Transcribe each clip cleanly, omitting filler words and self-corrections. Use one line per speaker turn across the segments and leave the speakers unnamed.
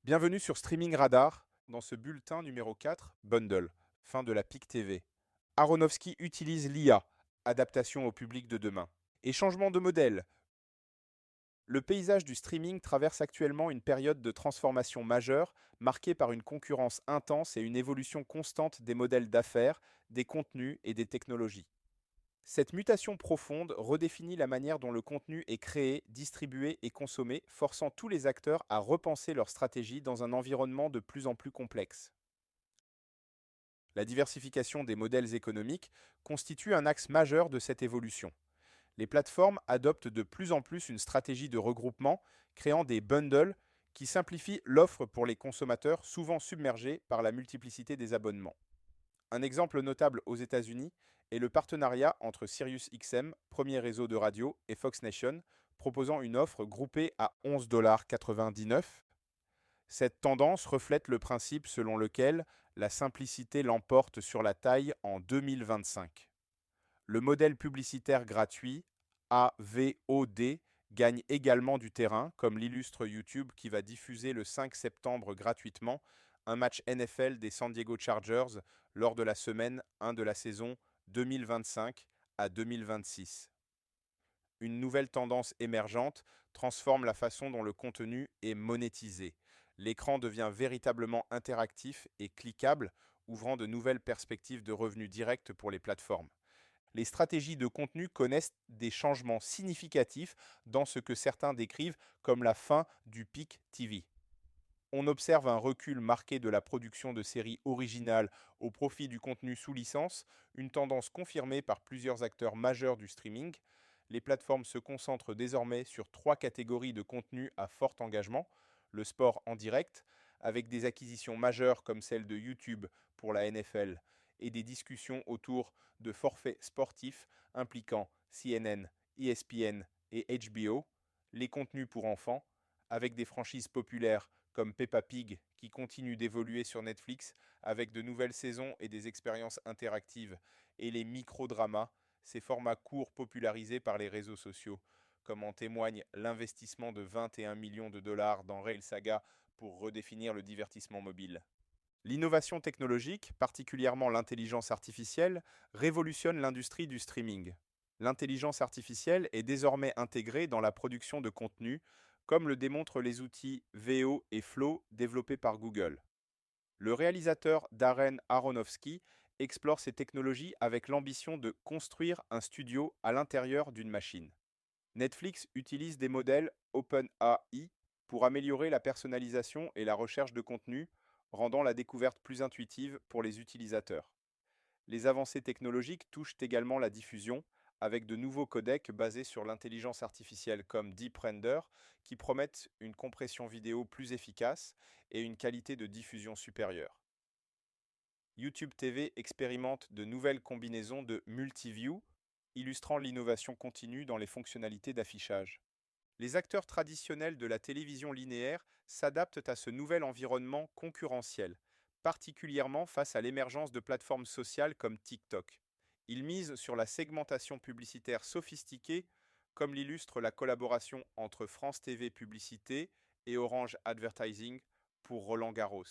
Bienvenue sur Streaming Radar, dans ce bulletin numéro 4, Bundle, fin de la PIC TV. Aronofsky utilise l'IA, adaptation au public de demain. Et changement de modèle. Le paysage du streaming traverse actuellement une période de transformation majeure, marquée par une concurrence intense et une évolution constante des modèles d'affaires, des contenus et des technologies. Cette mutation profonde redéfinit la manière dont le contenu est créé, distribué et consommé, forçant tous les acteurs à repenser leur stratégie dans un environnement de plus en plus complexe. La diversification des modèles économiques constitue un axe majeur de cette évolution. Les plateformes adoptent de plus en plus une stratégie de regroupement, créant des bundles qui simplifient l'offre pour les consommateurs souvent submergés par la multiplicité des abonnements. Un exemple notable aux États-Unis est le partenariat entre SiriusXM, premier réseau de radio, et Fox Nation, proposant une offre groupée à 11,99 $. Cette tendance reflète le principe selon lequel la simplicité l'emporte sur la taille en 2025. Le modèle publicitaire gratuit, AVOD, gagne également du terrain, comme l'illustre YouTube qui va diffuser le 5 septembre gratuitement un match NFL des San Diego Chargers lors de la semaine 1 de la saison 2025 à 2026. Une nouvelle tendance émergente transforme la façon dont le contenu est monétisé. L'écran devient véritablement interactif et cliquable, ouvrant de nouvelles perspectives de revenus directs pour les plateformes. Les stratégies de contenu connaissent des changements significatifs dans ce que certains décrivent comme la fin du peak TV. On observe un recul marqué de la production de séries originales au profit du contenu sous licence, une tendance confirmée par plusieurs acteurs majeurs du streaming. Les plateformes se concentrent désormais sur trois catégories de contenu à fort engagement: le sport en direct, avec des acquisitions majeures comme celle de YouTube pour la NFL, et des discussions autour de forfaits sportifs impliquant CNN, ESPN et HBO, les contenus pour enfants, avec des franchises populaires comme Peppa Pig qui continue d'évoluer sur Netflix avec de nouvelles saisons et des expériences interactives, et les micro-dramas, ces formats courts popularisés par les réseaux sociaux, comme en témoigne l'investissement de 21 millions de dollars dans Rail Saga pour redéfinir le divertissement mobile. L'innovation technologique, particulièrement l'intelligence artificielle, révolutionne l'industrie du streaming. L'intelligence artificielle est désormais intégrée dans la production de contenu, comme le démontrent les outils Veo et Flow développés par Google. Le réalisateur Darren Aronofsky explore ces technologies avec l'ambition de construire un studio à l'intérieur d'une machine. Netflix utilise des modèles OpenAI pour améliorer la personnalisation et la recherche de contenu, rendant la découverte plus intuitive pour les utilisateurs. Les avancées technologiques touchent également la diffusion, avec de nouveaux codecs basés sur l'intelligence artificielle comme Deep Render, qui promettent une compression vidéo plus efficace et une qualité de diffusion supérieure. YouTube TV expérimente de nouvelles combinaisons de multiview, illustrant l'innovation continue dans les fonctionnalités d'affichage. Les acteurs traditionnels de la télévision linéaire s'adaptent à ce nouvel environnement concurrentiel, particulièrement face à l'émergence de plateformes sociales comme TikTok. Ils misent sur la segmentation publicitaire sophistiquée, comme l'illustre la collaboration entre France TV Publicité et Orange Advertising pour Roland Garros.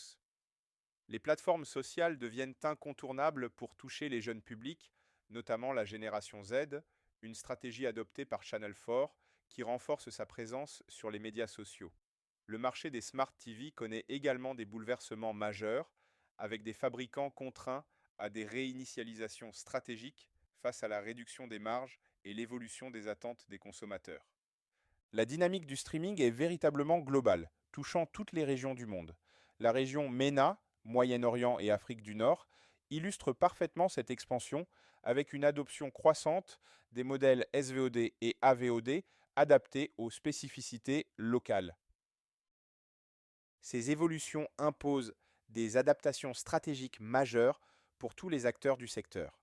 Les plateformes sociales deviennent incontournables pour toucher les jeunes publics, notamment la génération Z, une stratégie adoptée par Channel 4 qui renforce sa présence sur les médias sociaux. Le marché des Smart TV connaît également des bouleversements majeurs, avec des fabricants contraints à des réinitialisations stratégiques face à la réduction des marges et l'évolution des attentes des consommateurs. La dynamique du streaming est véritablement globale, touchant toutes les régions du monde. La région MENA, Moyen-Orient et Afrique du Nord, illustre parfaitement cette expansion avec une adoption croissante des modèles SVOD et AVOD adaptés aux spécificités locales. Ces évolutions imposent des adaptations stratégiques majeures pour tous les acteurs du secteur.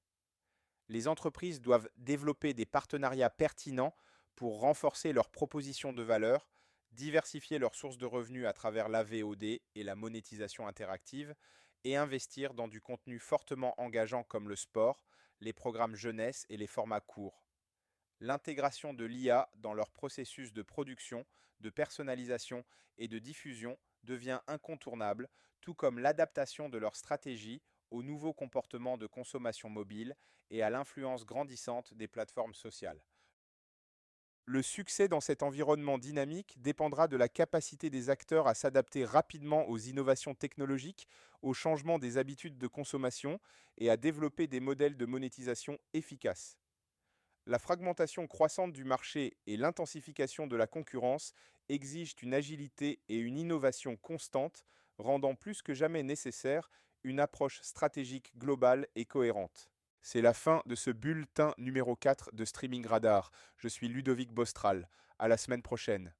Les entreprises doivent développer des partenariats pertinents pour renforcer leurs propositions de valeur, diversifier leurs sources de revenus à travers l'AVOD et la monétisation interactive, et investir dans du contenu fortement engageant comme le sport, les programmes jeunesse et les formats courts. L'intégration de l'IA dans leur processus de production, de personnalisation et de diffusion devient incontournable, tout comme l'adaptation de leur stratégie aux nouveaux comportements de consommation mobile et à l'influence grandissante des plateformes sociales. Le succès dans cet environnement dynamique dépendra de la capacité des acteurs à s'adapter rapidement aux innovations technologiques, au changement des habitudes de consommation et à développer des modèles de monétisation efficaces. La fragmentation croissante du marché et l'intensification de la concurrence exigent une agilité et une innovation constante, rendant plus que jamais nécessaire une approche stratégique globale et cohérente. C'est la fin de ce bulletin numéro 4 de Streaming Radar. Je suis Ludovic Bostral. À la semaine prochaine.